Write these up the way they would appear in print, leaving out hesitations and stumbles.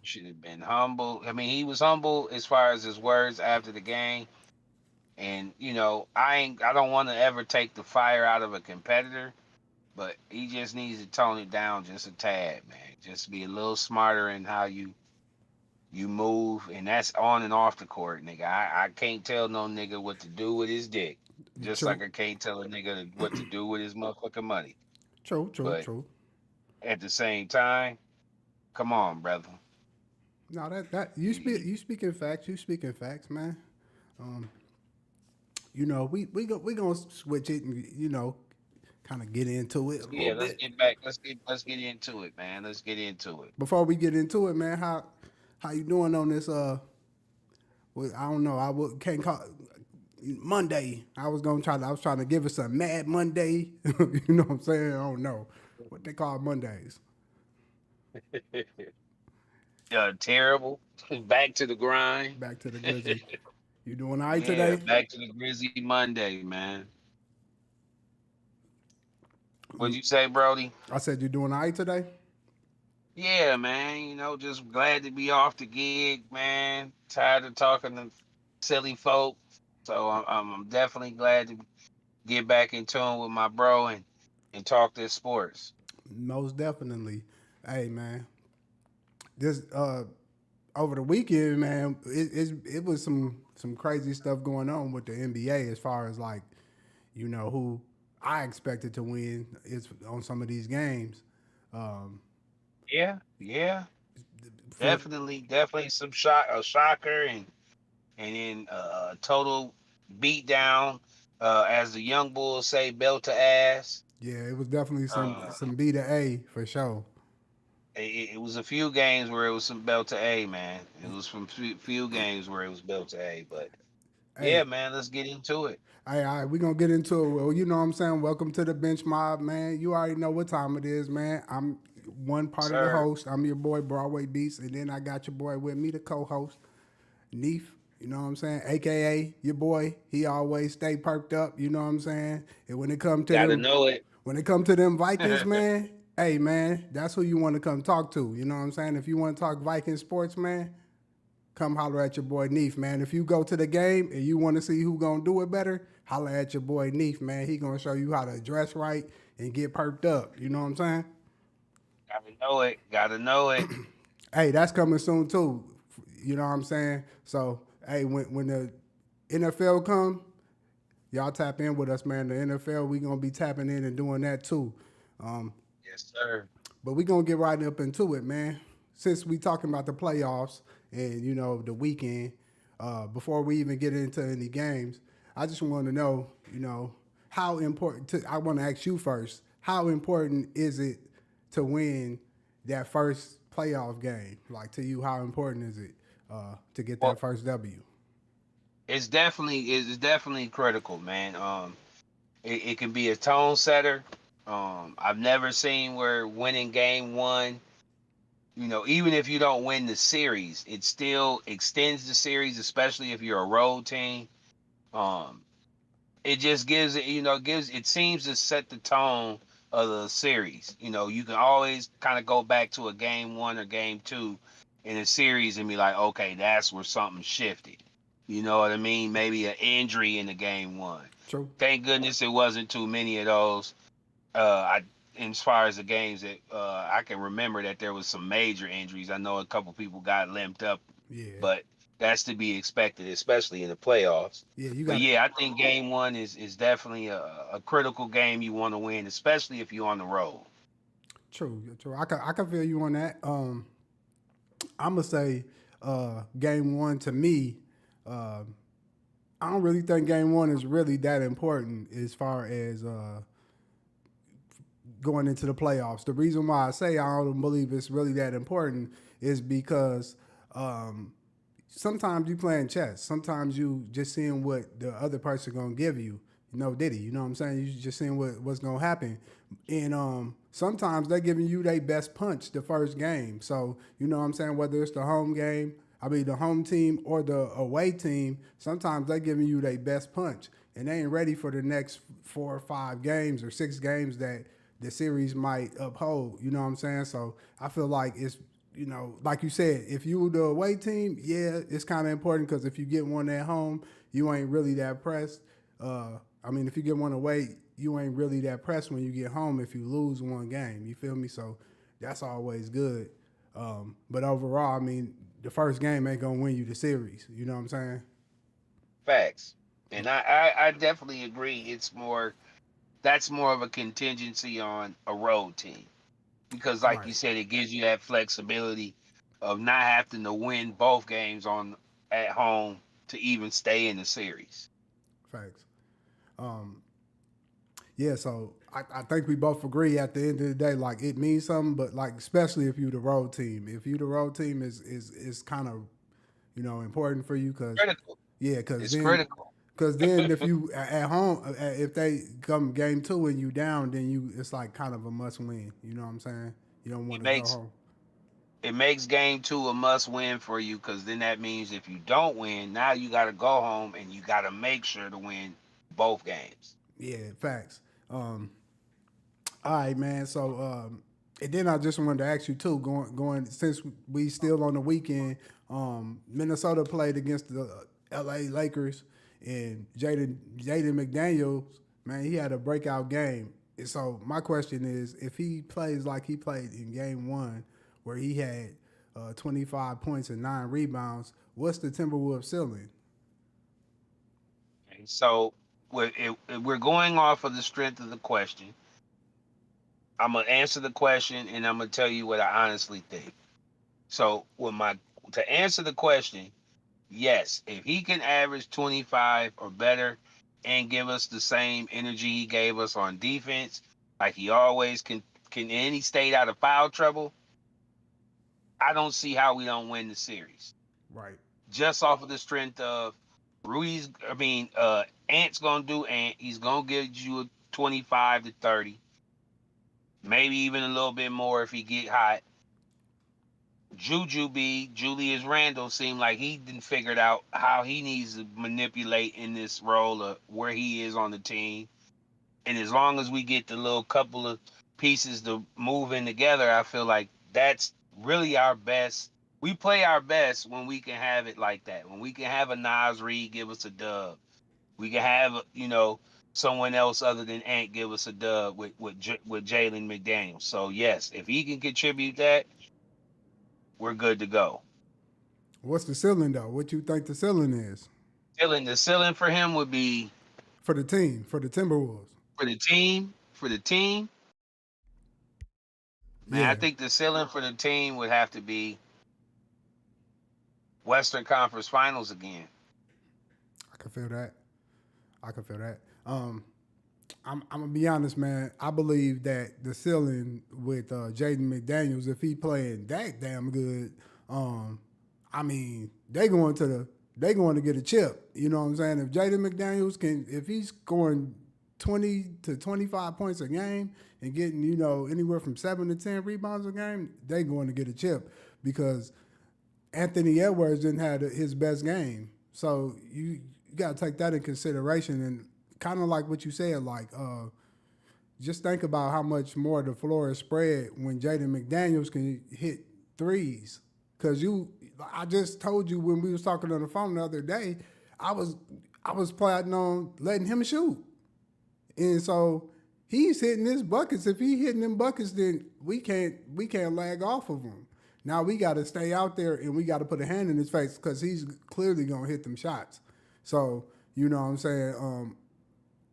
Should have been humble. I mean, he was humble as far as his words after the game. And I don't want to ever take the fire out of a competitor, but he just needs to tone it down just a tad, man. Just be a little smarter in how you move, and that's on and off the court, nigga. I can't tell no nigga what to do with his dick, just like True, I can't tell a nigga what to do with his motherfucking money. true, true, But true. at the same time, come on, brother. No, that You- you speaking facts. You speaking facts, man. Um, we gonna switch it and kind of get into it a little yeah, let's bit. get back. Let's get into it, man. Let's get into it. Before we get into it, man, how you doing on this? Well, I don't know. Can't call Monday. I was trying to give us a Mad Monday. You know what I'm saying? I don't know what they call Mondays. Terrible. Back to the grind. Back to the Grizzly. You doing all right Yeah, today? back to the Grizzly Monday, man. What'd you say, Brody? I said you doing all right today. Yeah, man. Just glad to be off the gig, man. Tired of talking to silly folk. So I'm definitely glad to get back in tune with my bro and talk this sports. Most definitely. Hey, man. This over the weekend, man, it was some crazy stuff going on with the NBA as far as like, who I expected to win is on some of these games. Um, Yeah. for Definitely some shocker and then a total beatdown. As the young bulls say, belt to ass. Yeah, it was definitely Uh, some B to A for sure. it was a few games where it was some belt to A, man. It was from few games where it was belt to A, but yeah, Hey, man, let's get into it. all right, we gonna get into it. Well, you know what I'm saying? Welcome to the bench mob, man. You already know what time it is, man. I'm one part of the Sir. host. I'm your boy Broadway Beast, and then I got your boy with me, the co-host, Neef. You know what I'm saying? AKA your boy. He always stay perked up. You know what I'm saying? And Gotta know it. when it come to them Vikings, man, hey man, that's who you want to come talk to. You know what I'm saying? If you want to talk Viking sports, man, come holler at your boy Neef, man. If you go to the game and you want to see who gonna do it better, holler at your boy Neef, man. He gonna show you how to dress right and get perked up. You know what I'm saying? Gotta know it. Gotta know it. Hey, that's coming soon too. You know what I'm saying? So, hey, when the NFL come, y'all tap in with us, man. The NFL, we gonna be tapping in and doing that too. Um, Yes, sir. But we gonna get right up into it, man. Since we talking about the playoffs and the weekend, before we even get into any games, I just want to know, how important. I want to ask you first. How important is it to win that first playoff game? Like to you, how important is it to get Well, that first W? it's definitely critical, man. It can be a tone setter. I've never seen where winning game one, even if you don't win the series, it still extends the series, especially if you're a road team. Um, it just it seems to set the tone of the series. You can always kind of go back to a game one or game two in a series and be like, okay, that's where something shifted. You know what I mean? Maybe an injury in the game one. True. Thank goodness it wasn't too many of those. I As far as the games that I can remember that there was some major injuries. I know a couple people got limped up, Yeah. but that's to be expected, especially in the playoffs. Yeah. You But got it. yeah, I think game one is definitely a critical game you want to win, especially if you're on the road. True. True. I can feel you on that. I'm gonna say game one to me. Uh, I don't really think game one is really that important as far as going into the playoffs. The reason why I say I don't believe it's really that important is because sometimes you playing chess. Sometimes you just seeing what the other person gonna give you. Diddy. You know what I'm saying? You just seeing what's gonna happen. And sometimes they're giving you their best punch the first game. So you know what I'm saying? Whether it's the home game, I mean the home team or the away team, sometimes they're giving you their best punch. And they ain't ready for the next 4 or 5 games or 6 games that the series might uphold. You know what I'm saying? So I feel like like you said, if you were the away team, yeah, it's kind of important because if you get one at home, you ain't really that pressed. I mean, if you get one away, you ain't really that pressed when you get home if you lose one game. You feel me? So that's always good. But overall, I mean, the first game ain't gonna win you the series. You know what I'm saying? Facts. And I definitely agree. It's more that's more of a contingency on a road team because, like Right. you said, it gives you that flexibility of not having to win both games on at home to even stay in the series. Facts. Um, Yeah, so I think we both agree at the end of the day, like it means something, but like especially if you the road team, if you the road team is kind of important for you because Critical. yeah, It's critical. because then if you at home if they come game two and you down, then it's like kind of a must win. You know what I'm saying? You don't want It to go makes home. it makes game two a must win for you because then that means if you don't win, now you got to go home and you got to make sure to win both games. Yeah, facts. All right, man. So, and then I just wanted to ask you too, going since we still on the weekend, Minnesota played against the L.A. Lakers, and Jaden McDaniels, man, he had a breakout game. And so my question is, if he plays like he played in Game One, where he had 25 points and 9 rebounds, what's the Timberwolves ceiling? And so if we're going off of the strength of the question. I'm gonna answer the question and I'm gonna tell you what I honestly think. So with my to answer the question, yes, if he can average 25 or better and give us the same energy he gave us on defense, like he always can and he stayed out of foul trouble, I don't see how we don't win the series. Right. Just off of the strength of Ant's gonna do Ant. He's gonna give you a 25 to 30, maybe even a little bit more if he get hot. Julius Randle seemed like he didn't figured out how he needs to manipulate in this role of where he is on the team. And as long as we get the little couple of pieces to move in together, I feel like that's really our best. We play our best when we can have it like that. When we can have a Nas Reed give us a dub. We can have someone else other than Ant give us a dub with Jalen McDaniels. So yes, if he can contribute that, we're good to go. What's the ceiling though? What you think the ceiling is The ceiling for him would be for the team for the Timberwolves? for the team. For the team, man, I Yeah, think the ceiling for the team would have to be Western Conference Finals again. I can feel that. I can feel that. I'm gonna be honest, man. I believe that the ceiling with Jaden McDaniels, if he playing that damn good, um, I mean, they going to get a chip. You know what I'm saying? If Jaden McDaniels if he's scoring 20 to 25 points a game and getting anywhere from 7 to 10 rebounds a game, they going to get a chip because Anthony Edwards didn't have his best game. So you got to take that in consideration and kind of like what you said, like just think about how much more the floor is spread when Jaden McDaniels can hit threes. Cause I just told you when we was talking on the phone the other day, I was I was planning on letting him shoot, and so he's hitting his buckets. If he hitting them buckets, then we can't lag off of him. Now we got to stay out there and we got to put a hand in his face because he's clearly gonna hit them shots. So you know what I'm saying.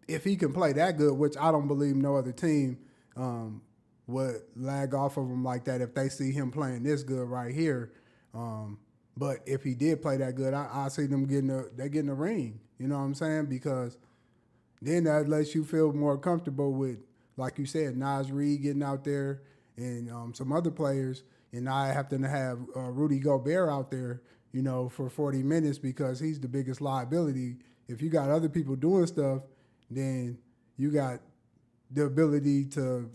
If he can play that good, which I don't believe no other team would lag off of him like that if they see him playing this good right here. But if he did play that good, I see them getting a ring. You know what I'm saying? Because then that lets you feel more comfortable with, like you said, Nas Reed getting out there and some other players, and I have to have Rudy Gobert out there, for 40 minutes because he's the biggest liability. If you got other people doing stuff, then you got the ability to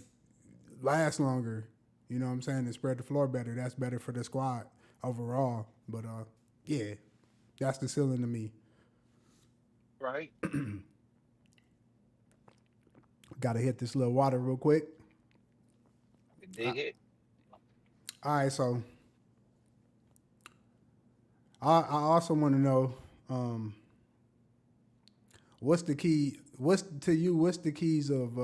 last longer. You know what I'm saying? And spread the floor better. That's better for the squad overall. But yeah, that's the ceiling to me. Right. Got to hit this little water real quick. I can dig it. All right, so I also want to know um, what's the key. What's to you? What's the keys of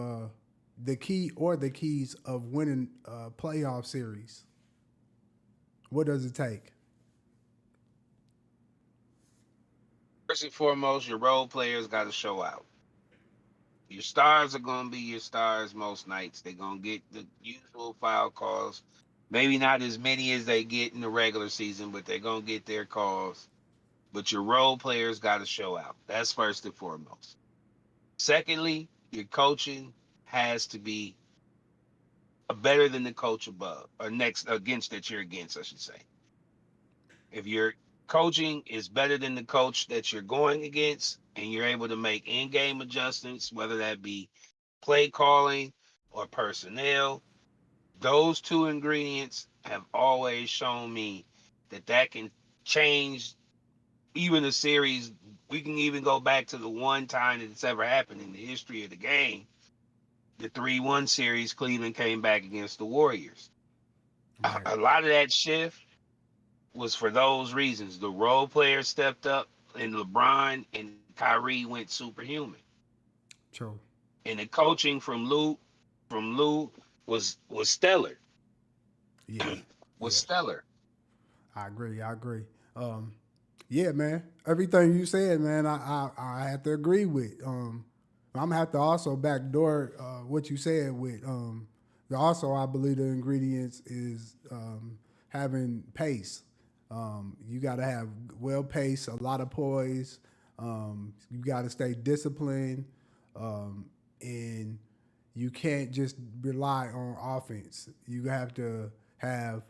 the key or the keys of winning a playoff series? What does it take? First and foremost, your role players got to show out. Your stars are going to be your stars most nights. They're going to get the usual foul calls. Maybe not as many as they get in the regular season, but they're going to get their calls. But your role players got to show out. That's first and foremost. Secondly, your coaching has to be better than the coach above or next against that you're against, I should say. If your coaching is better than the coach that you're going against and you're able to make in-game adjustments, whether that be play calling or personnel, those two ingredients have always shown me that can change even a series. We can even go back to the one time that it's ever happened in the history of the game, the 3-1 series Cleveland came back against the Warriors. Right. A lot of that shift was for those reasons. The role players stepped up, and LeBron and Kyrie went superhuman. True. And the coaching from Lou was stellar. Yeah. Was Yeah. stellar. I agree. I agree. Um, yeah, man. Everything you said, man, I have to agree with. I'm gonna have to also backdoor what you said with. Also, I believe the ingredients is having pace. You got to have well pace, a lot of poise. You got to stay disciplined, and you can't just rely on offense. Have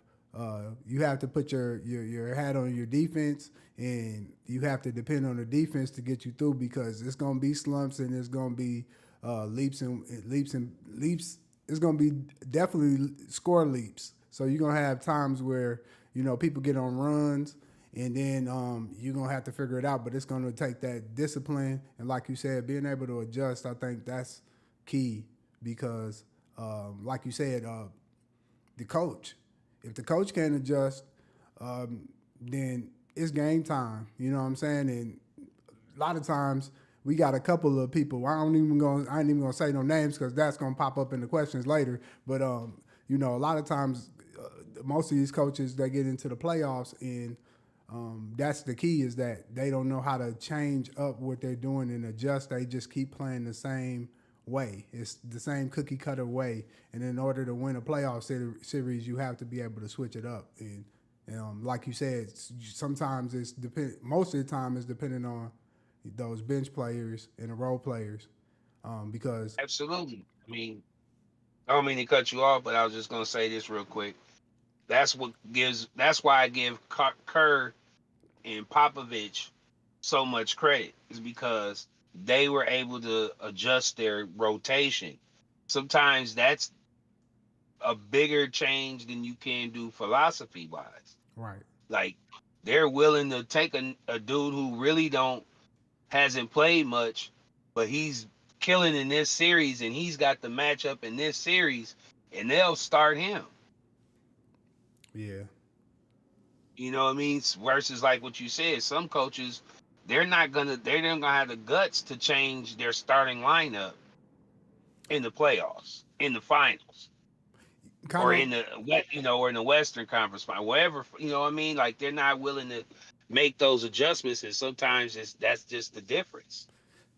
you have to put your hat on your defense, and you have to depend on the defense to get you through because it's gonna be slumps and it's gonna be leaps. It's gonna be definitely score leaps. So you're gonna have times where people get on runs, and then you're gonna have to figure it out. But it's gonna take that discipline and, like you said, being able to adjust. I think that's key because, like you said, the coach. If the coach can't adjust, then it's game time. You know what I'm saying? And a lot of times we got a couple of people. I ain't even gonna say no names because that's gonna pop up in the questions later. But a lot of times, most of these coaches that get into the playoffs and that's the key is that they don't know how to change up what they're doing and adjust. They just keep playing the same way. It's the same cookie cutter way. And in order to win a playoff series, you have to be able to switch it up. And like you said, sometimes it's depend. Most of the time, it's depending on those bench players and the role players. Because Absolutely. I mean, I don't mean to cut you off, but I was just gonna say this real quick. That's why I give Kerr and Popovich so much credit is because they were able to adjust their rotation. Sometimes that's a bigger change than you can do philosophy wise. right, Like they're willing to take a dude who really don't hasn't played much, but he's killing in this series and he's got the matchup in this series and they'll start him. yeah, You know what I mean? Versus like what you said, some coaches they're not gonna have the guts to change their starting lineup in the playoffs, in the finals, kind or of. in the or in the Western Conference final, wherever. You know what I mean? Like they're not willing to make those adjustments, and sometimes that's just the difference.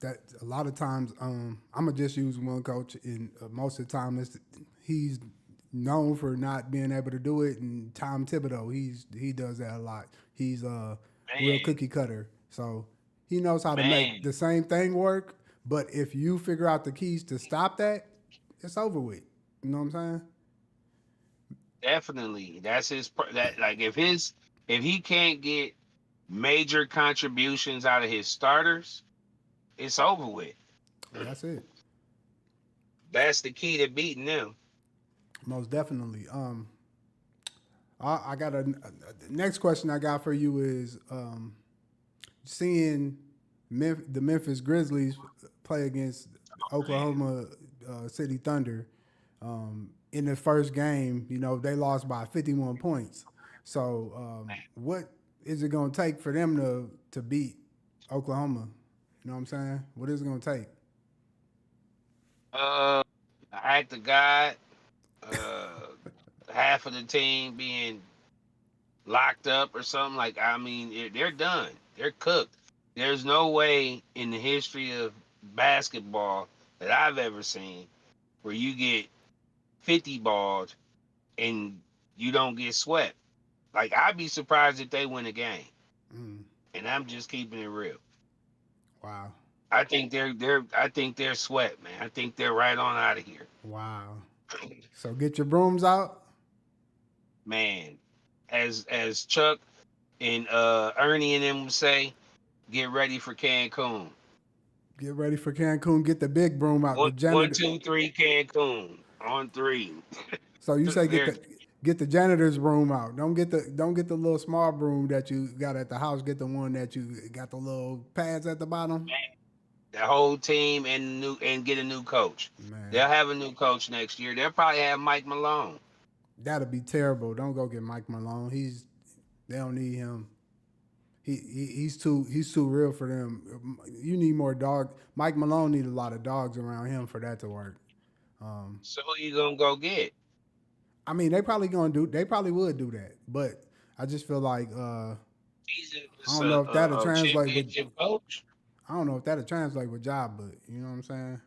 That a lot of times, I'm gonna just use one coach, and most of the time, he's known for not being able to do it. And Tom Thibodeau, he does that a lot. He's a real Man, cookie cutter, so he knows how to make man, the same thing work. But if you figure out the keys to stop that, it's over with. You know what I'm saying? definitely. That's that like if he can't get major contributions out of his starters, it's over with. That's it. That's the key to beating them. Most definitely. I got the next question I got for you is seeing the Memphis Grizzlies play against Man, Oklahoma City Thunder in the first game. They lost by 51 points. So what is it gonna take for them to beat Oklahoma? You know what I'm saying? What is it gonna take? Uh, act of God. Uh, half of the team being locked up or something. Like I mean, they're done. They're cooked. There's no way in the history of basketball that I've ever seen where you get 50 balls and you don't get swept. Like I'd be surprised if they win a game. Mm, And I'm just keeping it real. wow, I think they're swept, man. I think they're right on out of here. wow. So get your brooms out. Man, as Chuck and Ernie and them would say, get ready for Cancun. Get ready for Cancun. Get the big broom out. The One, janitor. 2, 3, Cancun on three. So you say They're get the janitor's broom out. Don't get the little small broom that you got at the house. Get the one that you got the little pads at the bottom. the whole team and get a new coach. Man, They'll have a new coach next year. They'll probably have Mike Malone. that'd be terrible. Don't go get Mike Malone. They don't need him. He's too real for them. You need more dog. Mike Malone need a lot of dogs around him for that to work. Um, So who you gonna go get? I mean, they probably gonna do. They probably would do that, but I just feel like He's I just don't know if that'll a translate with. championship coach. I don't know if that'll translate with job, but you know what I'm saying.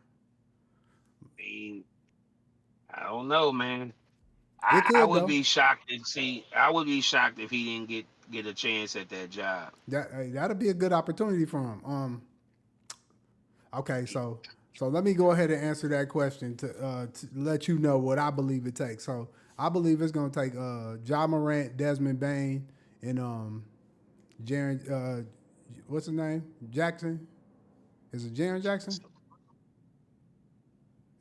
I mean, I don't know, man. It I could would though. be shocked to see. I would be shocked if he didn't get a chance at that job. That'll be a good opportunity for him. Okay, so let me go ahead and answer that question to let you know what I believe it takes. So I believe it's gonna take Ja Morant, Desmond Bain, and Jaren. What's his name? Jackson. Is it Jaren Jackson?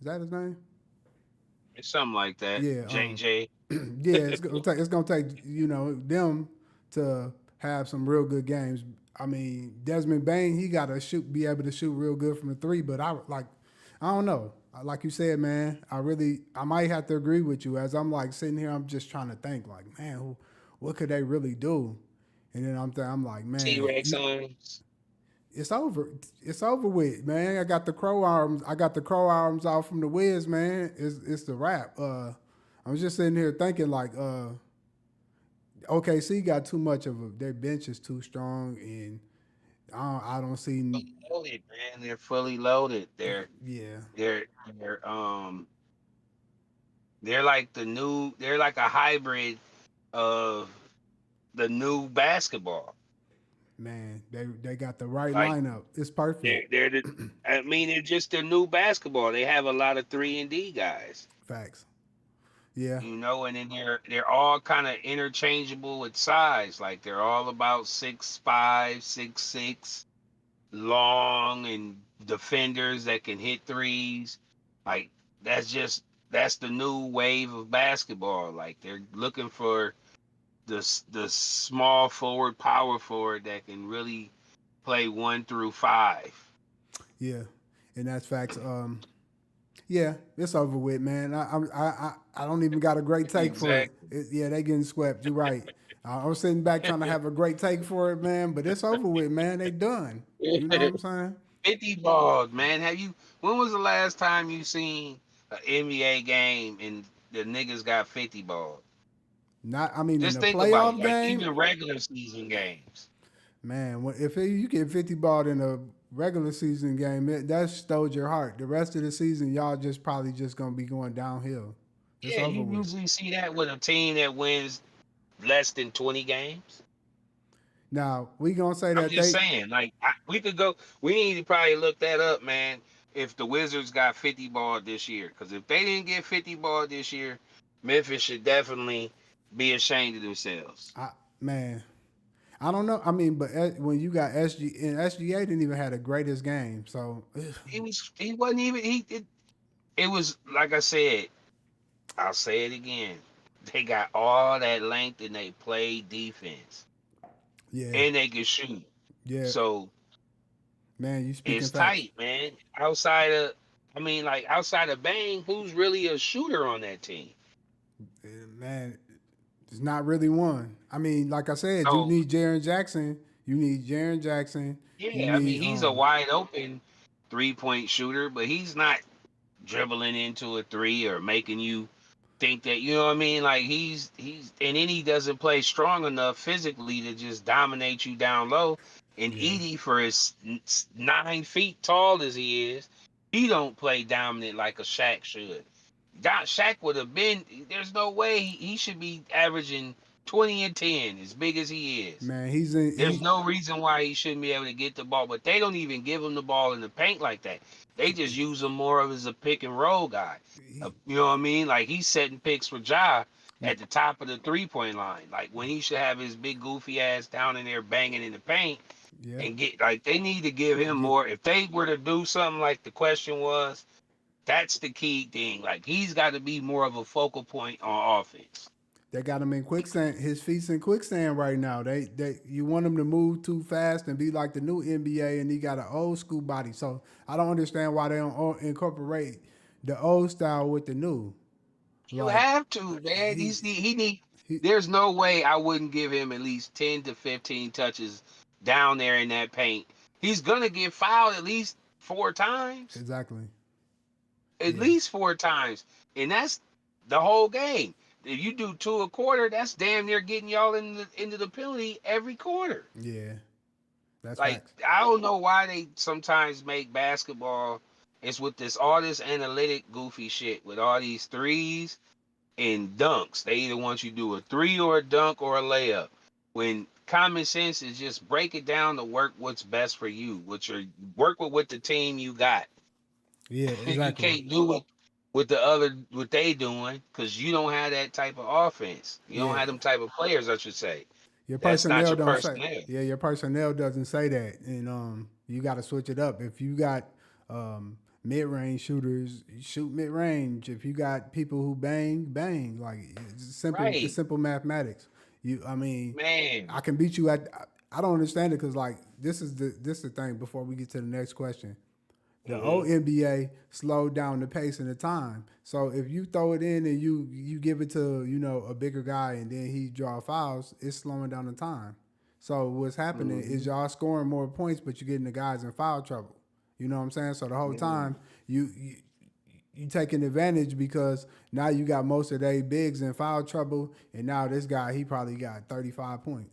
Is that his name? It's something like that. Yeah. JJ. Yeah. It's gonna take them to have some real good games. I mean, Desmond Bain, he got to be able to shoot real good from the three. But I don't know. Like you said, man, I might have to agree with you. As I'm like sitting here, I'm just trying to think, like, man, what could they really do? And then I'm like, T man, Rex arms. it's over. It's over with, man. I got the crow arms. I got the crow arms out from the Wiz, man. It's the rap. I was just sitting here thinking, like, OKC got too much of their bench is too strong, and I don't see. Loaded, man. They're fully loaded. Yeah, They're they're um they're like the new. They're like a hybrid of the new basketball. man, they got the right Like lineup. It's perfect. they're the. I mean, they're just the new basketball. They have a lot of 3 and D guys. Facts. Yeah, And then they're all kind of interchangeable with size. Like they're all about 6'5", 6'6", long and defenders that can hit threes. Like that's the new wave of basketball. Like they're looking for the small forward, power forward that can really play 1 through 5. yeah, and that's facts. Yeah, it's over with, man. I don't even got a great take for it. Exactly. Yeah, they getting swept. You're right. I was sitting back trying to have a great take for it, man. But it's over with, man. They done. You know what I'm saying? 50 balls, man. When was the last time you seen an NBA game and the niggas got 50 balls? Not. I mean, in Just the think about it. playoff Like game, even regular season games. man. If you get 50 ball in a regular season game, that stole your heart. The rest of the season, y'all just probably just gonna be going downhill. It's Yeah, over you with. usually see that with a team that wins less than 20 games. Now we gonna say I'm that just they. saying, like we could go. We need to probably look that up, man. If the Wizards got 50 ball this year, because if they didn't get 50 ball this year, Memphis should definitely be ashamed of themselves. I, man, I don't know. I mean, but when you got SG and SGA didn't even have the greatest game, so He wasn't even it was like I said. I'll say it again. They got all that length and they play defense yeah, and they can shoot. yeah, So man, you speaking it's facts. tight, man. Outside of Bang, who's really a shooter on that team? Man, It's not really one. I mean, like I said, you So need Jaron Jackson. You need Jaron Jackson. You yeah, I mean need he's a wide open 3-point shooter, but he's not dribbling into a three or making you think that you know what I mean. Like he's and then he doesn't play strong enough physically to just dominate you down low. And yeah. Edie, for as 9 feet tall as he is, he don't play dominant like a Shaq should. Shaq would have been. There's no way he should be averaging 20 and 10 as big as he is. Man, he's in There's no reason why he shouldn't be able to get the ball, but they don't even give him the ball in the paint like that. They just use him more of as a pick and roll guy. he, You know what I mean? Like he's setting picks for Ja at the top of the 3-point line. Like when he should have his big goofy ass down in there banging in the paint yeah. and get like they need to give him Get, more. If they were to do something like the question was, that's the key thing. Like he's got to be more of a focal point on offense. they got him in quicksand. His feet's in quicksand right now. They you want him to move too fast and be like the new NBA, and he got an old school body. So I don't understand why they don't incorporate the old style with the new. You Like have to, man. he He need. he There's no way I wouldn't give him at least 10 to 15 touches down there in that paint. He's gonna get fouled at least 4 times, exactly. at Yeah, least 4 times, and that's the whole game. If you do two a quarter, that's damn near getting y'all into the penalty every quarter. yeah. That's Like facts. I don't know why they sometimes make basketball. It's with this all this analytic goofy shit with all these threes and dunks. They either want you to do a three or a dunk or a layup. When common sense is just break it down to work what's best for you. Work with what the team you got. Yeah, You exactly. can't do it with the other what they doing because you don't have that type of offense. You don't Yeah, have them type of players. I should say your that's not personnel your don't say. personnel. Yeah, your personnel doesn't say that, and you got to switch it up. If you got mid range shooters, you shoot mid range. If you got people who bang, bang. Like it's simple. It's Right, simple mathematics. I mean, man. I can beat you at. I don't understand it because like this is the thing. Before we get to the next question, the Hmm. old NBA slowed down the pace and the time. So if you throw it in and you give it to a bigger guy and then he draw fouls, it's slowing down the time. So what's happening is Hmm. y'all scoring more points, but you're getting the guys in foul trouble. You know what I'm saying? So the whole time Hmm. you taking advantage because now you got most of their bigs in foul trouble, and now this guy he probably got 35 points.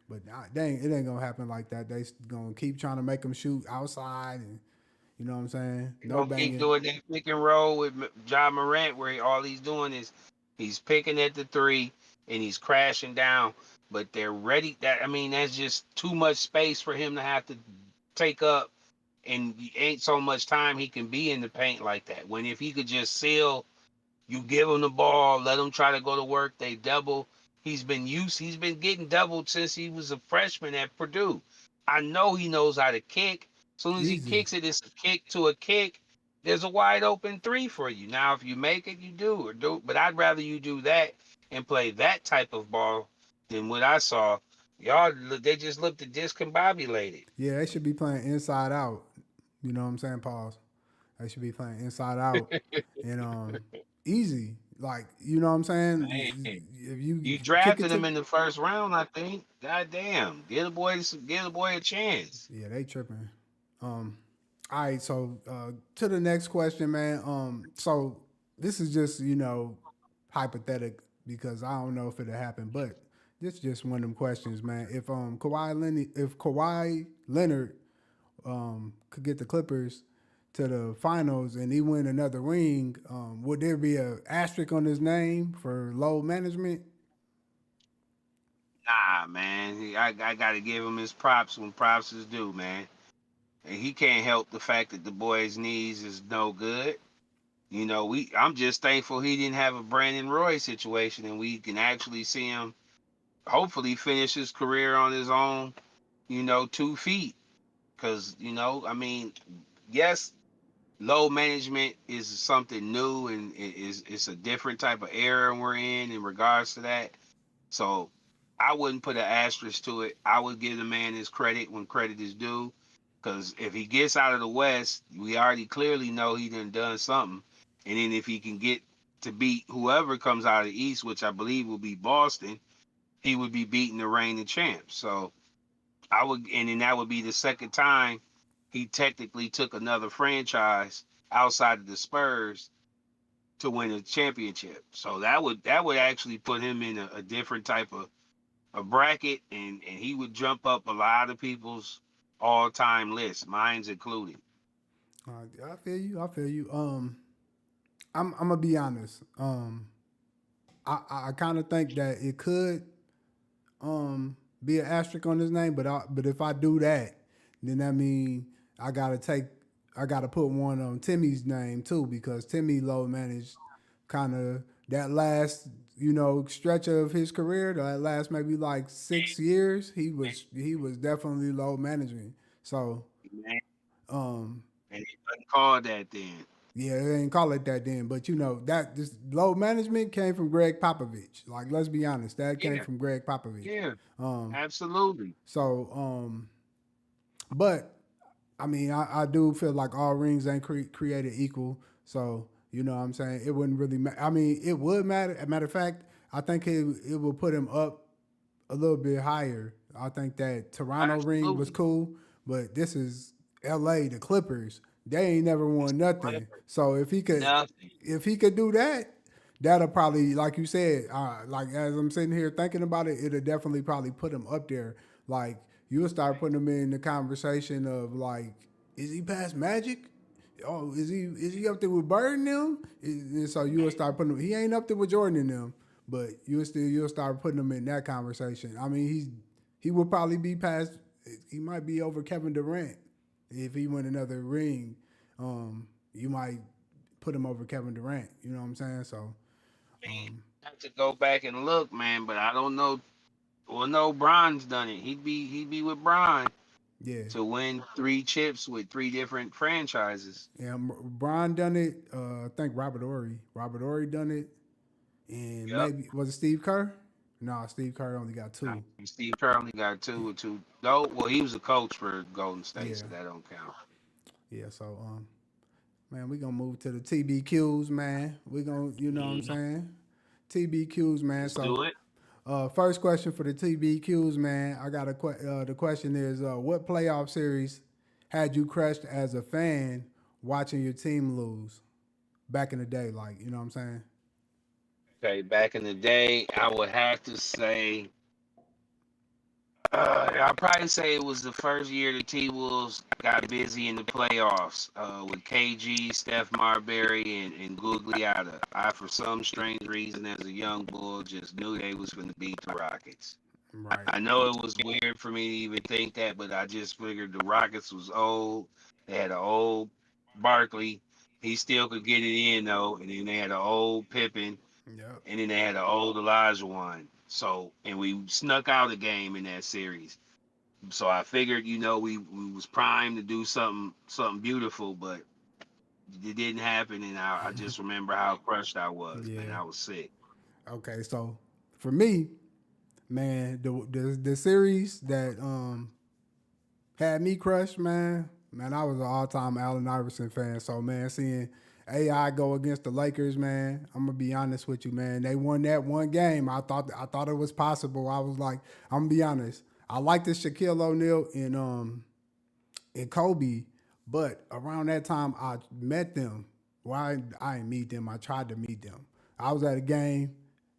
But dang, it ain't gonna happen like that. They gonna keep trying to make them shoot outside, and you know what I'm saying? You're No gonna keep banging. doing that pick and roll with John Morant, where all he's doing is he's picking at the three and he's crashing down. But they're ready. That I mean, that's just too much space for him to have to take up, and ain't so much time he can be in the paint like that. When if he could just seal, you give him the ball, let him try to go to work. They double. He's been getting doubled since he was a freshman at Purdue. I know he knows how to kick. As soon as he Easy. kicks it, it's a kick to a kick. There's a wide open three for you. Now, if you make it, you do or do. But I'd rather you do that and play that type of ball than what I saw. Y'all, they just looked discombobulated. Yeah, they should be playing inside out. You know what I'm saying? Pause. They should be playing inside out and easy. Like, you know what I'm saying? Man, If you you kick it drafted him to in the first round, I think. God damn, give the boy a chance. yeah, they tripping. Um all right, so to the next question, man. So this is just, hypothetical because I don't know if it'll happen, but this is just one of them questions, man. If Kawhi Leonard could get the Clippers to the finals and he win another ring, would there be a asterisk on his name for low management? Nah, man, I gotta give him his props when props is due, man. And he can't help the fact that the boy's knees is no good. I'm just thankful he didn't have a Brandon Roy situation, and we can actually see him hopefully finish his career on his own, 2 feet. Because I mean, yes, low management is something new and it's a different type of era we're in regards to that. So I wouldn't put an asterisk to it. I would give the man his credit when credit is due. Because if he gets out of the West, we already clearly know he done something. And then if he can get to beat whoever comes out of the East, which I believe will be Boston, he would be beating the reigning champ. So I would, and then that would be the second time he technically took another franchise outside of the Spurs to win a championship. So that would actually put him in a different type of a bracket, and he would jump up a lot of people's all time list, mine's included. I feel you. I feel you. I'm gonna be honest. I kind of think that it could be an asterisk on his name, but if I do that, then that means I gotta take I gotta put one on Timmy's name too because Timmy low managed kind of that last stretch of his career, that last maybe like 6 years. He was definitely low managing. So Man, um, and he wasn't called that then. yeah, they ain't call it that then, but that this low management came from Greg Popovich. Like, let's be honest, that came Yeah, from Greg Popovich. yeah, Um, absolutely. so, but I mean, I do feel like all rings ain't created equal. So, you know what I'm saying? It wouldn't really matter. I mean, it would matter. As a matter of fact, I think it will put him up a little bit higher. I think that Toronto ring was Absolutely. cool, but this is LA, the Clippers. They ain't never It's won the nothing. Clippers. So Nothing. if he could do that, that'll probably, like you said, like as I'm sitting here thinking about it, it'll definitely probably put him up there. Like you'll start putting him in the conversation of like, is he past Magic? Oh, is he up there with Bird and them? And so you'll start putting him. He ain't up there with Jordan and them, but you'll start putting him in that conversation. I mean, he will probably be past. He might be over Kevin Durant if he win another ring. You might put him over Kevin Durant. You know what I'm saying? So Man, I have to go back and look, man, but I don't know. Well, no, Bron's done it. He'd be with Bron yeah, to win 3 chips with 3 different franchises. yeah. Bron done it. I think Robert Ory done it, and Yep. maybe was it Steve Kerr? No, Steve Kerr only got Nah, two. Steve Kerr only got two or two. No, well, he was a coach for Golden State, Yeah, so that don't count. yeah. So man, we gonna move to the TBQs, man. We gonna, you know what I'm Mhm. saying? TBQs, man. Let's So do it. first question for the TBQs, man. I got the question is, what playoff series had you crushed as a fan watching your team lose back in the day? Like, you know what I'm saying? Okay, back in the day, I would have to say, I'd probably say it was the first year the T Wolves got busy in the playoffs with KG, Steph Marbury, and Gugliotta. I, for some strange reason, as a young bull, just knew they was going to beat the Rockets. Right. I know it was weird for me to even think that, but I just figured the Rockets was old. They had an old Barkley. He still could get it in though, and then they had an old Pippen, Yep. and then they had an old Elijah one. So, and we snuck out a game in that series. So I figured, we was primed to do something beautiful, but it didn't happen, and I just remember how crushed I was, man. Yeah. I was sick. Okay. So for me, man, the series that had me crushed, man, I was an all time Allen Iverson fan. So man, seeing AI go against the Lakers, man, I'm gonna be honest with you, man. They won that one game. I thought it was possible. I was like, I'm gonna be honest. I like this Shaquille O'Neal and Kobe, but around that time I met them. Well, I didn't meet them. I tried to meet them. I was at a game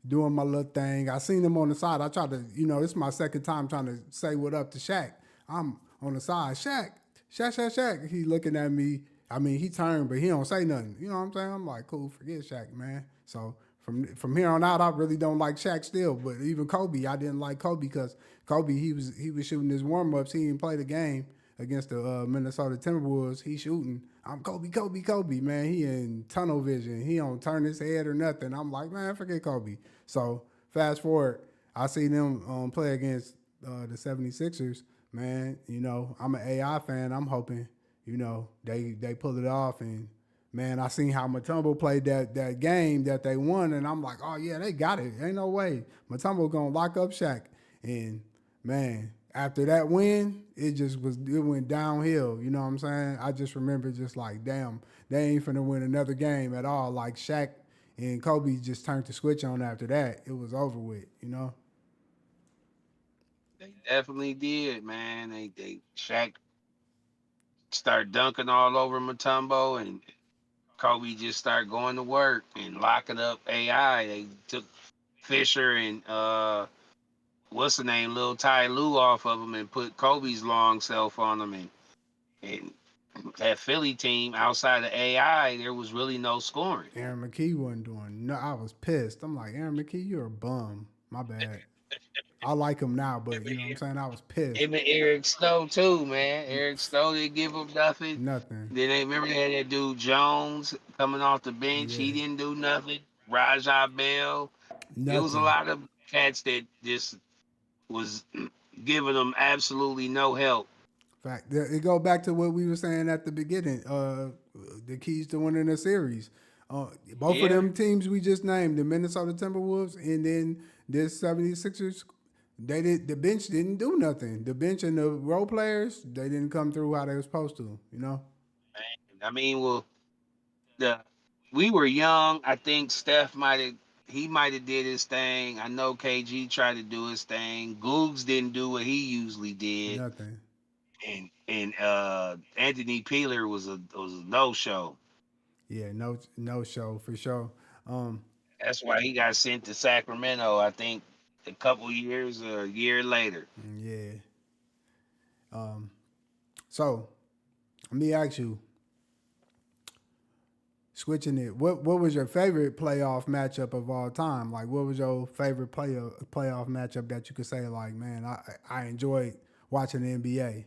doing my little thing. I seen them on the side. I tried to, this is my second time trying to say what up to Shaq. I'm on the side. Shaq. He looking at me. I mean, he turned, but he don't say nothing. You know what I'm saying? I'm like, cool, forget Shaq, man. So from here on out, I really don't like Shaq still. But even Kobe, I didn't like Kobe because Kobe he was shooting his warm ups. He didn't play the game against the Minnesota Timberwolves. He shooting. I'm Kobe, man. He in tunnel vision. He don't turn his head or nothing. I'm like, man, forget Kobe. So fast forward, I see them play against the 76ers. Man, I'm an AI fan. I'm hoping, they pull it off. And man, I seen how Matumbo played that game that they won, and I'm like, oh yeah, they got it. Ain't no way Matumbo gonna lock up Shaq. And man, after that win, it went downhill. You know what I'm saying? I just remember just like, damn, they ain't finna win another game at all. Like Shaq and Kobe just turned the switch on after that. It was over with. They definitely did, man. They Shaq started dunking all over Matumbo, and Kobe just started going to work and locking up AI. They took Fisher and what's the name, Lil Ty Lue off of him and put Kobe's long self on him, and that Philly team outside of AI, there was really no scoring. Aaron McKee wasn't doing. No, I was pissed. I'm like, Aaron McKee, you're a bum. My bad. I like him now, but you know what I'm saying. I was pissed. Him and Eric Snow too, man. Eric Snow didn't give him nothing. Nothing. Then they remember they had that dude Jones coming off the bench. He Yeah, didn't do nothing. Rajah Bell. It was a nothing. lot of cats that just was giving them absolutely no help. Fact. It go back to what we were saying at the beginning. The keys to winning a series. Both of Yeah. them teams we just named, the Minnesota Timberwolves and then this 76ers, they did the bench didn't do nothing. The bench and the role players, they didn't come through how they were supposed to, you know? I mean, well, the we were young. I think Steph might have did his thing. I know KG tried to do his thing. Googs didn't do what he usually did, Nothing. and Anthony Peeler was a no show. Yeah, no show for sure. Um, That's why he got sent to Sacramento. I think a couple years or a year later. yeah. Um, so let me ask you, switching it, what was your favorite playoff matchup of all time? Like, what was your favorite playoff matchup that you could say, like, man, I enjoyed watching the NBA.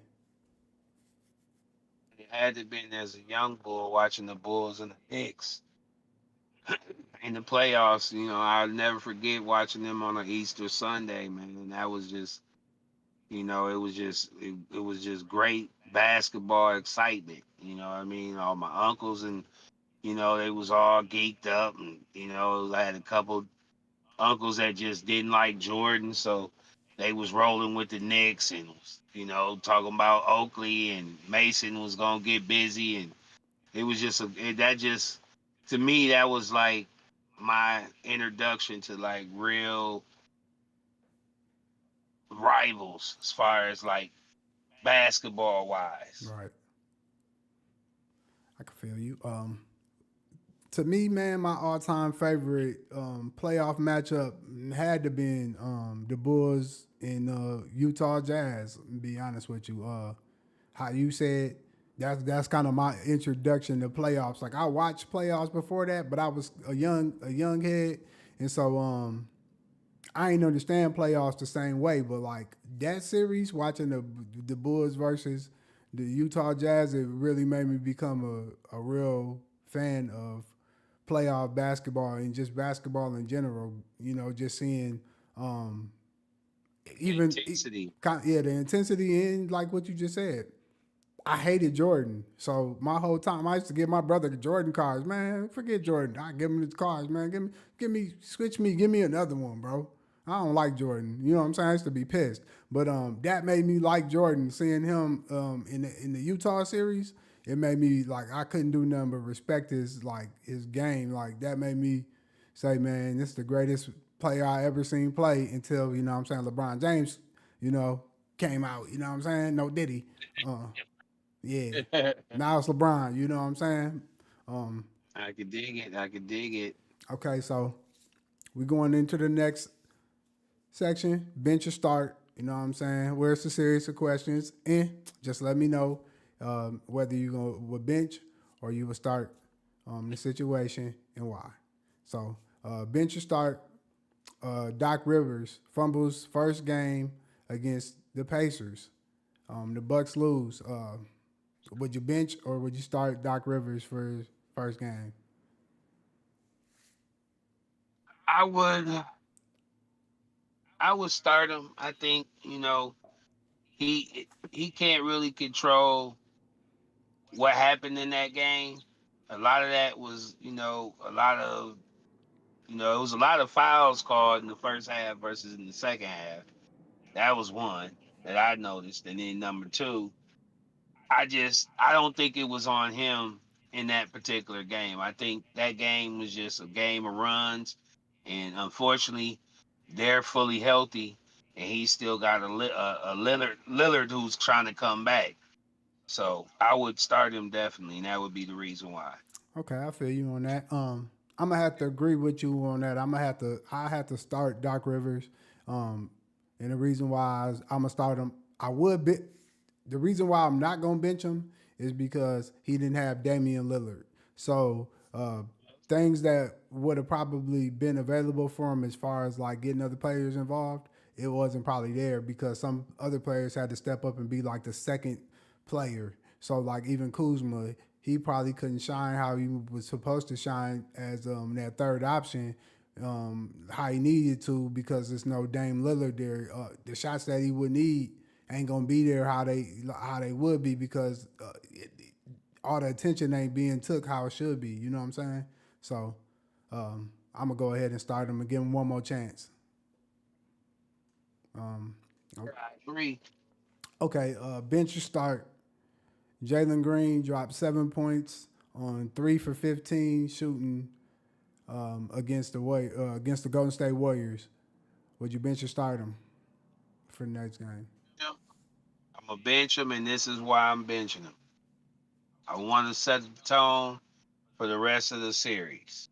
It had to been as a young bull watching the Bulls and the Knicks in the playoffs. I'll never forget watching them on an Easter Sunday, man. And that was just, it was just great basketball excitement. You know what I mean? All my uncles and they was all geeked up, and I had a couple uncles that just didn't like Jordan, so they was rolling with the Knicks and talking about Oakley and Mason was gonna get busy, and it was just that just to me that was like my introduction to like real rivals as far as like basketball wise. Right. I can feel you. To me, man, my all-time favorite playoff matchup had to been the Bulls and Utah Jazz. To be honest with you, how you said that's kind of my introduction to playoffs. Like I watched playoffs before that, but I was a young head, and so I ain't understand playoffs the same way. But like that series, watching the Bulls versus the Utah Jazz, it really made me become a real fan of playoff basketball and just basketball in general. Just seeing um, even Intensity. yeah, the intensity in like what you just said. I hated Jordan. So my whole time I used to give my brother the Jordan cards. Man, forget Jordan. I give him the cards, man. Switch me, give me another one, bro. I don't like Jordan. You know what I'm saying? I used to be pissed. But that made me like Jordan. Seeing him in the Utah series, it made me like I couldn't do nothing but respect his game. Like that made me say, man, this is the greatest player I ever seen play until, you know what I'm saying, LeBron James, you know, came out. You know what I'm saying? No diddy. Yeah. Now it's LeBron, you know what I'm saying? Um, I could dig it. I could dig it. okay, so we're going into the next section, bench or start, you know what I'm saying? Where's the series of questions? And just let me know whether you go with bench or you will start the situation and why. So bench or start, Doc Rivers fumbles first game against the Pacers. The Bucks lose. Would you bench or would you start Doc Rivers for his first game? I would I would start him. I think he can't really control what happened in that game. A lot of that was it was a lot of fouls called in the first half versus in the second half. That was one that I noticed, and then number two, I don't think it was on him in that particular game. I think that game was just a game of runs, and unfortunately, they're fully healthy. and he's still got a Lillard who's trying to come back. So I would start him definitely, and that would be the reason why. Okay, I feel you on that. I'm gonna have to agree with you on that. I have to start Doc Rivers. Um, and the reason why I'm gonna start him, I would be. The reason why I'm not gonna bench him is because he didn't have Damian Lillard. So things that would have probably been available for him as far as like getting other players involved, it wasn't probably there because some other players had to step up and be like the second player. So like even Kuzma, he probably couldn't shine how he was supposed to shine as that third option, how he needed to because there's no Dame Lillard there. The shots that he would need ain't gonna be there how they would be because all the attention ain't being took how it should be. You know what I'm saying? So I'm gonna go ahead and start him and give him one more chance. Um, I agree. okay, bench your start. Jalen Green dropped 7 points on 3 for 15 shooting against the Golden State Warriors. Would you bench or start him for the next game? Yeah. I'm gonna bench him, and this is why I'm benching him. I want to set the tone for the rest of the series.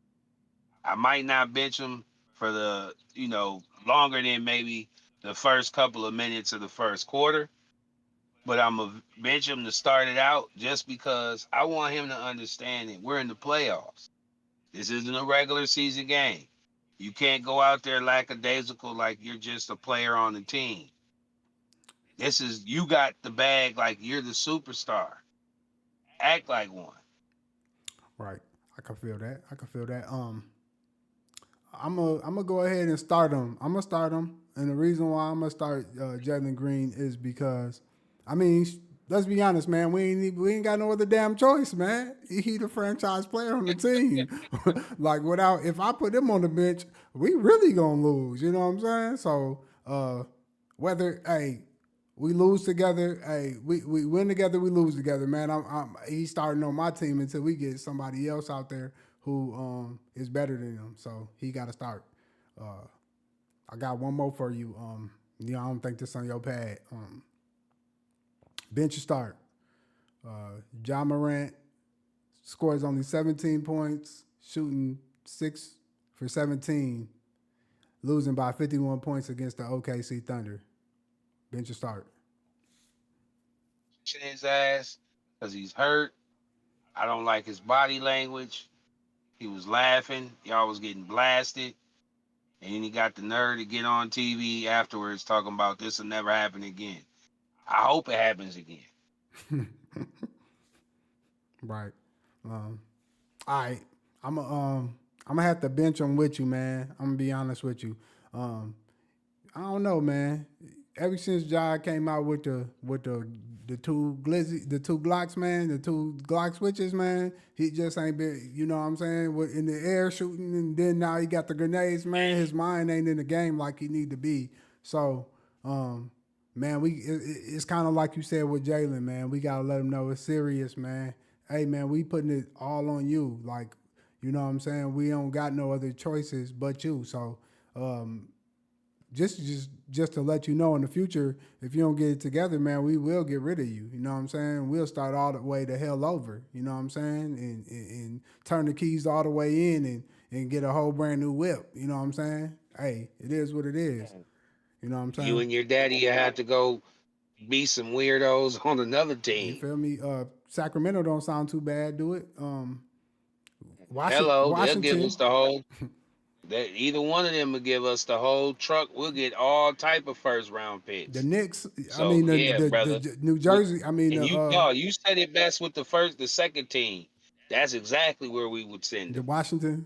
I might not bench him for the longer than maybe the first couple of minutes of the first quarter, but I'm gonna bench him to start it out just because I want him to understand that we're in the playoffs. This isn't a regular season game. You can't go out there lackadaisical like you're just a player on the team. This is you got the bag like you're the superstar. Act like one. Right. I can feel that. I can feel that. I'm gonna go ahead and start him. I'm gonna start him, and the reason why I'm gonna start Jalen Green is because, I mean, let's be honest, man. We ain't got no other damn choice, man. He the franchise player on the team. Like without, if I put him on the bench, we really gonna lose. You know what I'm saying? So whether we lose together, we win together, we lose together, man. He's starting on my team until we get somebody else out there who is better than him. So he got to start. Uh, I got one more for you. I don't think this on your pad. Bench start. John Morant scores only 17 points, shooting 6 for 17, losing by 51 points against the OKC Thunder. Bench start. His ass because he's hurt. I don't like his body language. He was laughing. Y'all was getting blasted. And then he got the nerve to get on TV afterwards talking about this will never happen again. I hope it happens again. Right. All right. I'm gonna have to bench him with you, man. I'm gonna be honest with you. Um, I don't know, man. Ever since Jai came out with the two Glocks, man, the two Glock switches, man, he just ain't been, you know what I'm saying, in the air shooting, and then now he got the grenades, man. His mind ain't in the game like he need to be. So, man, it's kind of like you said with Jalen, man. We gotta let him know it's serious, man. Hey, man, we putting it all on you, like, you know what I'm saying. We don't got no other choices but you. So, just to let you know in the future, if you don't get it together, man, we will get rid of you. You know what I'm saying? We'll start all the way the hell over. You know what I'm saying? And turn the keys all the way in and get a whole brand new whip. You know what I'm saying? Hey, it is what it is. You know what I'm You saying? and your daddy, you have to go be some weirdos on another You team. feel me? Sacramento don't sound too bad, do it? Hello, they'll give Washington, us the whole. That either one of them will give us the whole truck. We'll get all type of first round the picks. Knicks. I So mean yeah, brother. the New With Jersey. I mean and you no, you said it best with the second team. That's exactly where we would send the them. Washington.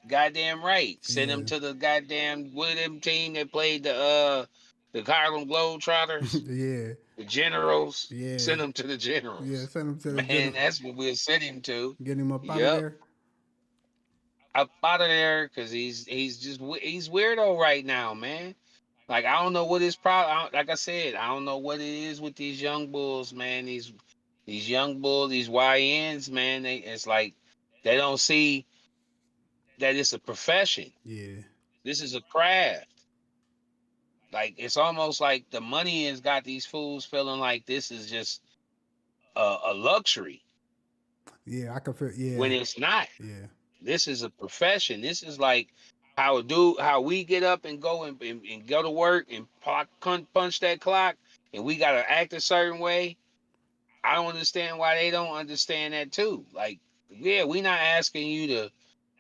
Goddamn right. Send them Yeah, to the goddamn what them team that played the Harlem Globetrotters, yeah, the Generals. yeah, Send them to the yeah. Generals. Send them to the Man, general. that's what we'll send him to. Get him up out of Yep. there. Up out of there because he's weirdo right now, man. Like I don't know what his problem. Like I said, I don't know what it is with these young bulls, man. These young bulls, these YNs, man. It's like they don't see that it's a profession. Yeah. This is a craft. Like it's almost like the money has got these fools feeling like this is just a luxury Yeah, I can feel. Yeah, when it's not. yeah, This is a profession. This is like how we get up and go and go to work and punch that clock, and we gotta act a certain way. I don't understand why they don't understand that too. Like, yeah, we not asking you to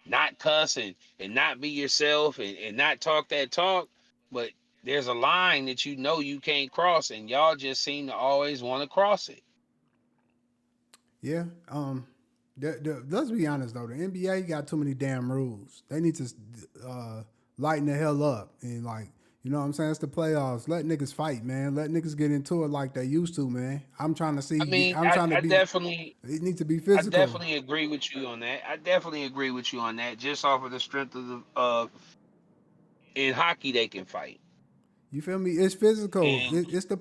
not cuss and not be yourself and not talk that talk, but there's a line that you know you can't cross, and y'all just seem to always want to cross it. yeah. Let's be honest though, the NBA got too many damn rules. They need to lighten the hell up and like, you know what I'm saying? It's the playoffs. Let niggas fight, man. Let niggas get into it like they used to, man. I'm trying to I see. mean, I'm I, trying to I be. definitely It needs to be I physical. definitely agree with you on that. I definitely agree with you on that. Just off of the strength of the in hockey they can fight. You feel me? It's physical. And It's the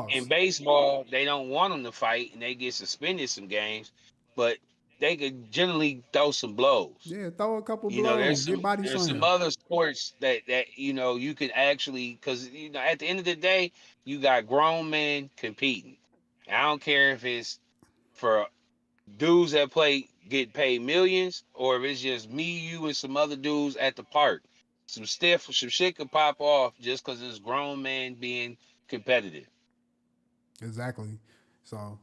in playoffs. baseball, they don't want them to fight and they get suspended some games, but they could generally throw some blows. Yeah, throw a couple You know, blows, get body there's some slammed. other sports that you can actually, because at the end of the day, you got grown men competing. I don't care if it's for dudes that play get paid millions, or if it's just me, you, and some other dudes at the park. Some shit could pop off just because it's grown men being competitive. Exactly. So,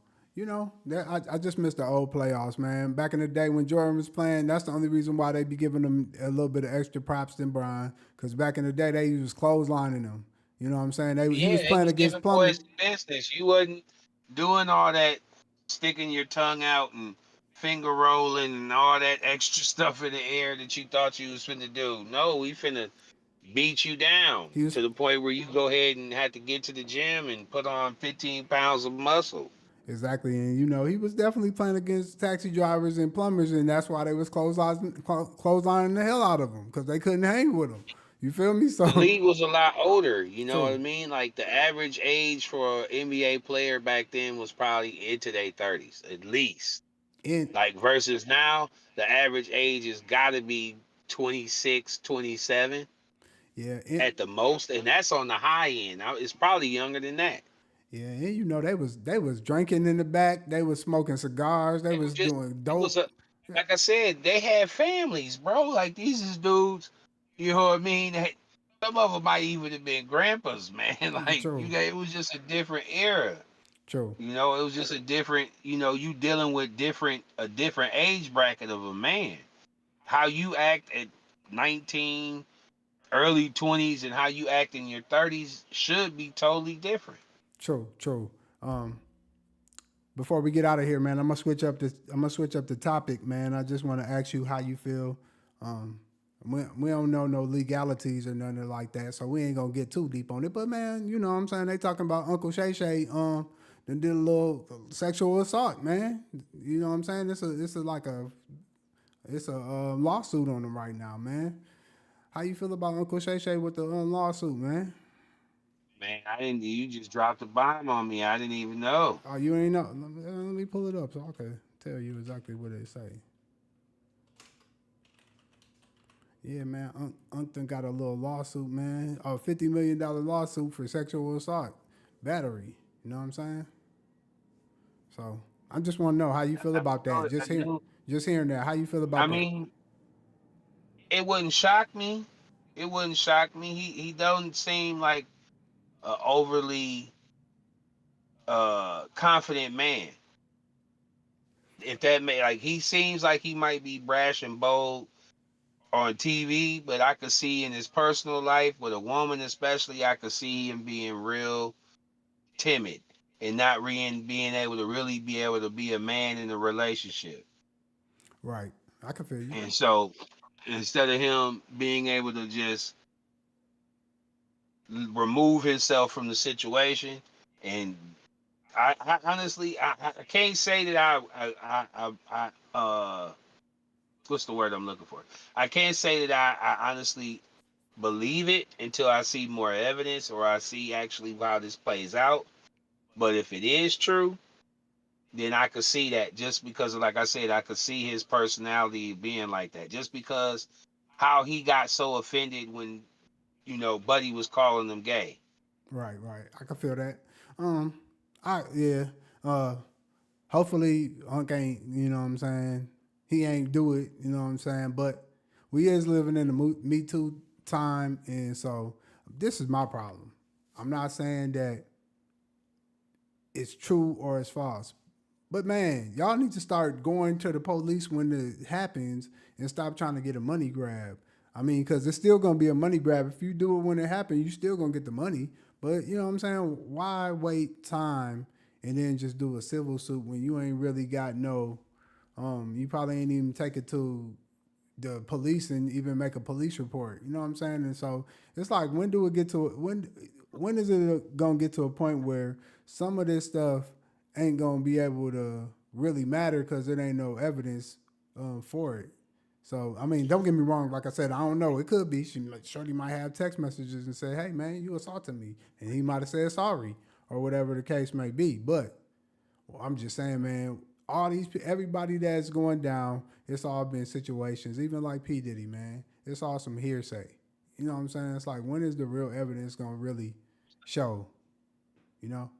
I just miss the old playoffs, man. Back in the day when Jordan was playing, that's the only reason why they be giving them a little bit of extra props than Brian. Because back in the day, they was clotheslining them. You know what I'm saying? He Yeah, was they playing was against giving Plumlee. boys the business. You wasn't doing all that sticking your tongue out and finger rolling and all that extra stuff in the air that you thought you was finna do. No, we finna beat you down He was to the point where you go ahead and have to get to the gym and put on 15 pounds of muscle. exactly, and he was definitely playing against taxi drivers and plumbers, and that's why they was clotheslining the hell out of them because they couldn't hang with them. You feel me? The So league was a lot older, you know what true. I mean? Like the average age for an NBA player back then was probably into their 30s at least. And Like versus now, the average age has got to be 26, 27 yeah, at the most, and that's on the high end. Now, it's probably younger than that. yeah, and they was drinking in the back. They was smoking cigars. They It was was just doing it was dope. a like I said, they had families, bro. Like these is dudes, you know what I mean? Some of them might even have been grandpas, man. Like True, it was just a different era. true, You know, it was just a different. You know, you dealing with a different age bracket of a man. How you act at 19, early 20s, and how you act in your 30s should be totally different. true, true. Um, Before we get out of here, man, I'm gonna switch up the topic, man. I just want to ask you how you feel. Um, we don't know no legalities or nothing like that, so we ain't gonna get too deep on it. But man, you know what I'm saying? They talking about Uncle Shay Shay, then did a little sexual assault, man. You know what I'm saying? It's a lawsuit on him right now, man. How you feel about Uncle Shay Shay with the lawsuit, man? Man, I didn't. You just dropped a bomb on me. I didn't even know. Oh, you ain't know. Let me pull it up so I can tell you exactly what they say. Yeah, man. Unc got a little lawsuit, man. A $50 million lawsuit for sexual assault, battery. You know what I'm saying? So I just want to know how you feel I about that. I knew. Just hearing that. How you feel I about that? mean, it wouldn't shock me. It wouldn't shock me. He doesn't seem like a overly confident man. If that may like he seems like he might be brash and bold on TV, but I could see in his personal life with a woman especially, I could see him being real timid and not being able to really be able to be a man in a relationship. Right. I can feel you. And so instead of him being able to just remove himself from the situation, and I honestly I can't say that what's the word I'm looking for? I can't say that I honestly believe it until I see more evidence or I see actually how this plays out. But if it is true, then I could see that just because, like I said, I could see his personality being like that. Just because how he got so offended when Buddy was calling him gay. Right, right. I can feel that. Um, I yeah. Uh, hopefully Unc ain't. You know what I'm saying? He ain't do it. You know what I'm saying? But we is living in the Me Too time, and so this is my problem. I'm not saying that it's true or it's false. But man, y'all need to start going to the police when it happens and stop trying to get a money grab. I mean, because it's still gonna be a money grab. If you do it when it happens, you still gonna get the money. But you know what I'm saying? Why wait time and then just do a civil suit when you ain't really got no? You probably ain't even take it to the police and even make a police report. You know what I'm saying? And so it's like, when do it get to when is it gonna get to a point where some of this stuff ain't gonna be able to really matter because it ain't no evidence for it. So I mean, don't get me wrong. Like I said, I don't know. It could be Shorty might have text messages and say, "Hey man, you assaulted me," and he might have said sorry or whatever the case may be. But well, I'm just saying, man, everybody that's going down, it's all been situations, even like P. Diddy, man. It's all some hearsay. You know what I'm saying? It's like, when is the real evidence gonna really show, you know?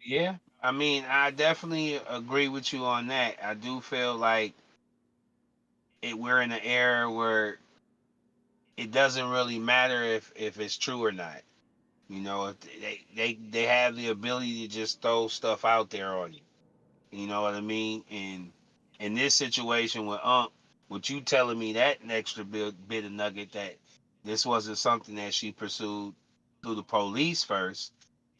Yeah, I mean, I definitely agree with you on that. I do feel like we're in an era where it doesn't really matter if it's true or not. You know, if they have the ability to just throw stuff out there on you. You know what I mean? And in this situation with with you telling me that an extra bit of nugget that this wasn't something that she pursued through the police first,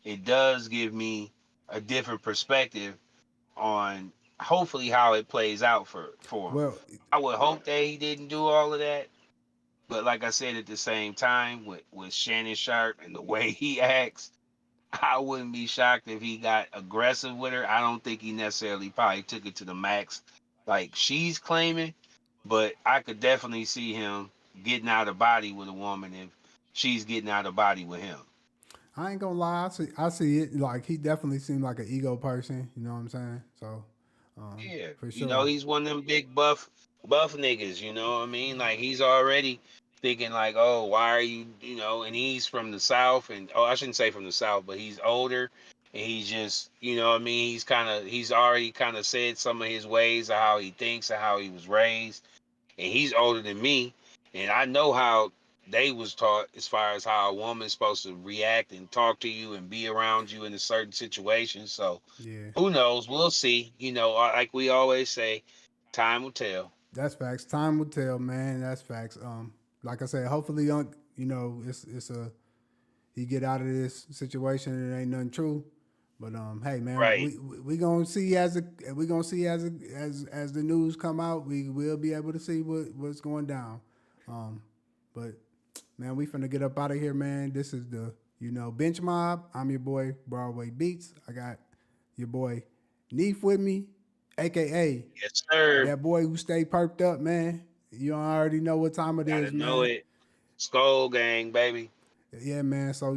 it does give me a different perspective on hopefully how it plays out for him. Well, I would hope that he didn't do all of that, but like I said, at the same time, with Shannon Sharp and the way he acts, I wouldn't be shocked if he got aggressive with her. I don't think he necessarily probably took it to the max like she's claiming, but I could definitely see him getting out of body with a woman if she's getting out of body with him. I ain't gonna lie. I see it. Like, he definitely seemed like an ego person. You know what I'm saying? So, Yeah, for you know, sure. he's one of them big buff niggas, you know what I mean? Like he's already thinking like, "Oh, why are you, you know, and he's from the south and oh, I shouldn't say from the south, but he's older and he's just, you know what I mean, he's already kind of said some of his ways of how he thinks and how he was raised. And he's older than me, and I know how they was taught as far as how a woman's supposed to react and talk to you and be around you in a certain situation. So Yeah. who knows? We'll see. You know, like we always say, time will tell. That's facts. Time will tell, man. That's facts. Like I said, hopefully, it's a he get out of this situation and it ain't nothing true. But hey man, Right. we gonna see as the news come out, we will be able to see what's going down. Um, but man, we finna get up out of here, man. This is the bench mob. I'm your boy Broadway Beats. I got your boy Neef with me, aka Yes, sir. that boy who stay perked up, man. You already know what time it Gotta is, know man. it. Skull gang, baby. Yeah, man. So